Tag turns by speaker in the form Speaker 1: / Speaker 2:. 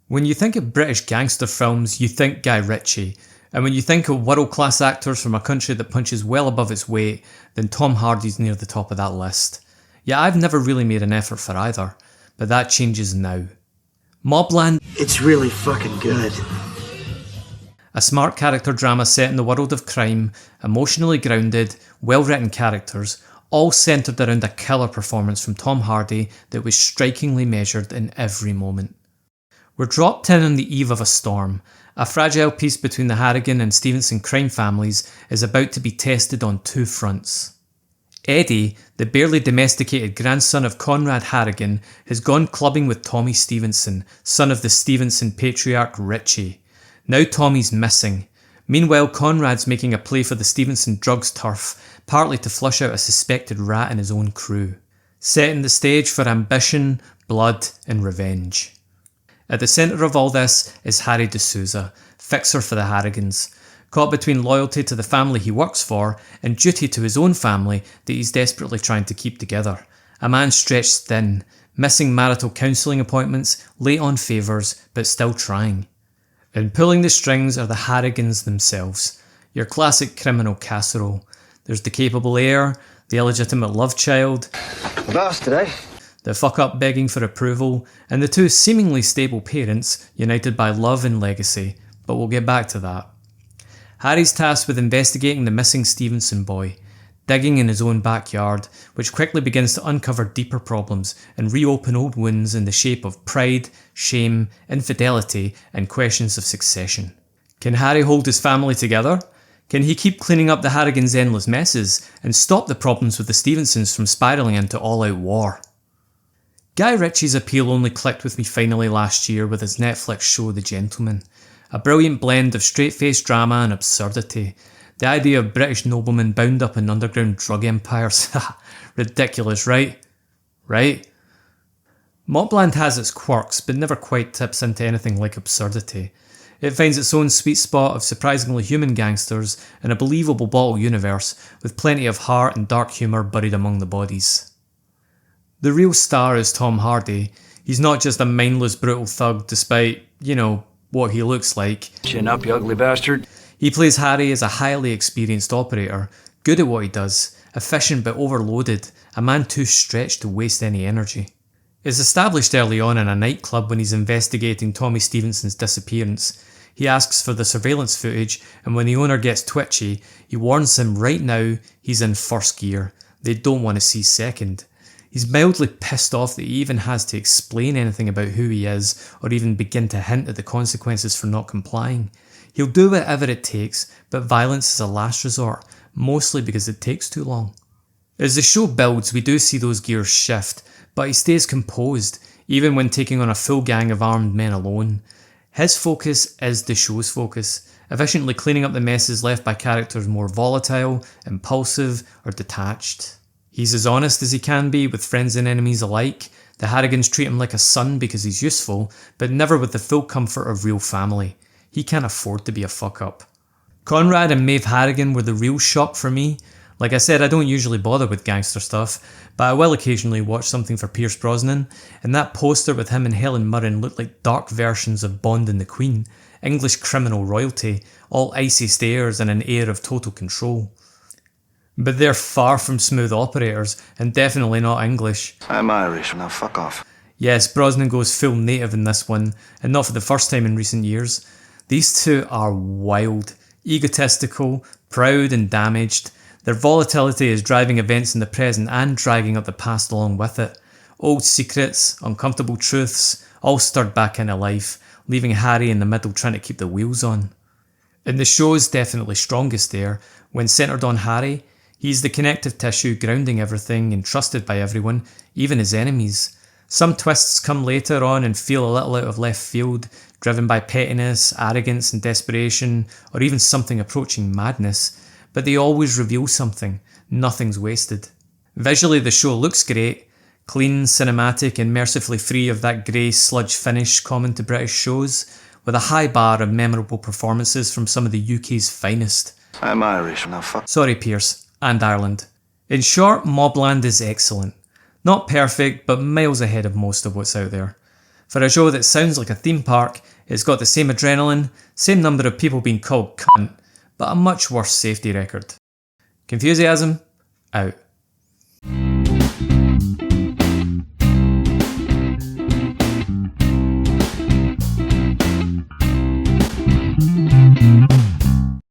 Speaker 1: When you think of British gangster films, you think Guy Ritchie, and when you think of world-class actors from a country that punches well above its weight, then Tom Hardy's near the top of that list. Yeah, I've never really made an effort for either, but that changes now. MobLand,
Speaker 2: it's really fucking good.
Speaker 1: A smart character drama set in the world of crime, emotionally grounded, well-written characters, all centred around a killer performance from Tom Hardy that was strikingly measured in every moment. We're dropped in on the eve of a storm. A fragile peace between the Harrigan and Stevenson crime families is about to be tested on two fronts. Eddie, the barely domesticated grandson of Conrad Harrigan, has gone clubbing with Tommy Stevenson, son of the Stevenson patriarch Richie. Now Tommy's missing. Meanwhile, Conrad's making a play for the Stevenson drugs turf, partly to flush out a suspected rat in his own crew. Setting the stage for ambition, blood and revenge. At the centre of all this is Harry D'Souza, fixer for the Harrigans, caught between loyalty to the family he works for and duty to his own family that he's desperately trying to keep together. A man stretched thin, missing marital counselling appointments, late on favours, but still trying. And pulling the strings are the Harrigans themselves, your classic criminal casserole. There's the capable heir, the illegitimate love child,
Speaker 2: The boss today.
Speaker 1: the fuck-up begging for approval, and the two seemingly stable parents united by love and legacy, but we'll get back to that. Harry's tasked with investigating the missing Stevenson boy, digging in his own backyard, which quickly begins to uncover deeper problems and reopen old wounds in the shape of pride, shame, infidelity, and questions of succession. Can Harry hold his family together? Can he keep cleaning up the Harrigans' endless messes and stop the problems with the Stevensons from spiralling into all-out war? Guy Ritchie's appeal only clicked with me finally last year with his Netflix show The Gentleman. A brilliant blend of straight-faced drama and absurdity. The idea of British noblemen bound up in underground drug empires. Ridiculous, right? Right? MobLand has its quirks, but never quite tips into anything like absurdity. It finds its own sweet spot of surprisingly human gangsters and a believable bottle universe, with plenty of heart and dark humour buried among the bodies. The real star is Tom Hardy. He's not just a mindless brutal thug despite, what he looks like.
Speaker 2: Chin up, you ugly bastard.
Speaker 1: He plays Harry as a highly experienced operator, good at what he does, efficient but overloaded, a man too stretched to waste any energy. It's established early on in a nightclub when he's investigating Tommy Stevenson's disappearance. He asks for the surveillance footage, and when the owner gets twitchy, he warns him right now he's in first gear. They don't want to see second. He's mildly pissed off that he even has to explain anything about who he is, or even begin to hint at the consequences for not complying. He'll do whatever it takes, but violence is a last resort, mostly because it takes too long. As the show builds, we do see those gears shift, but he stays composed, even when taking on a full gang of armed men alone. His focus is the show's focus, efficiently cleaning up the messes left by characters more volatile, impulsive, or detached. He's as honest as he can be with friends and enemies alike. The Harrigans treat him like a son because he's useful, but never with the full comfort of real family. He can't afford to be a fuck-up. Conrad and Maeve Harrigan were the real shock for me. Like I said, I don't usually bother with gangster stuff, but I will occasionally watch something for Pierce Brosnan, and that poster with him and Helen Mirren looked like dark versions of Bond and the Queen, English criminal royalty, all icy stares and an air of total control. But they're far from smooth operators, and definitely not English.
Speaker 2: I'm Irish, now fuck off.
Speaker 1: Yes, Brosnan goes full native in this one, and not for the first time in recent years. These two are wild, egotistical, proud and damaged. Their volatility is driving events in the present and dragging up the past along with it. Old secrets, uncomfortable truths, all stirred back into life, leaving Harry in the middle trying to keep the wheels on. And the show's definitely strongest there. When centred on Harry, he's the connective tissue grounding everything and trusted by everyone, even his enemies. Some twists come later on and feel a little out of left field, driven by pettiness, arrogance and desperation, or even something approaching madness, but they always reveal something. Nothing's wasted. Visually, the show looks great, clean, cinematic and mercifully free of that grey sludge finish common to British shows, with a high bar of memorable performances from some of the UK's finest.
Speaker 2: I'm Irish, now fuck.
Speaker 1: Sorry, Pierce, and Ireland. In short, MobLand is excellent. Not perfect, but miles ahead of most of what's out there. For a show that sounds like a theme park, it's got the same adrenaline, same number of people being called cunt, but a much worse safety record. Confusiasm? Out.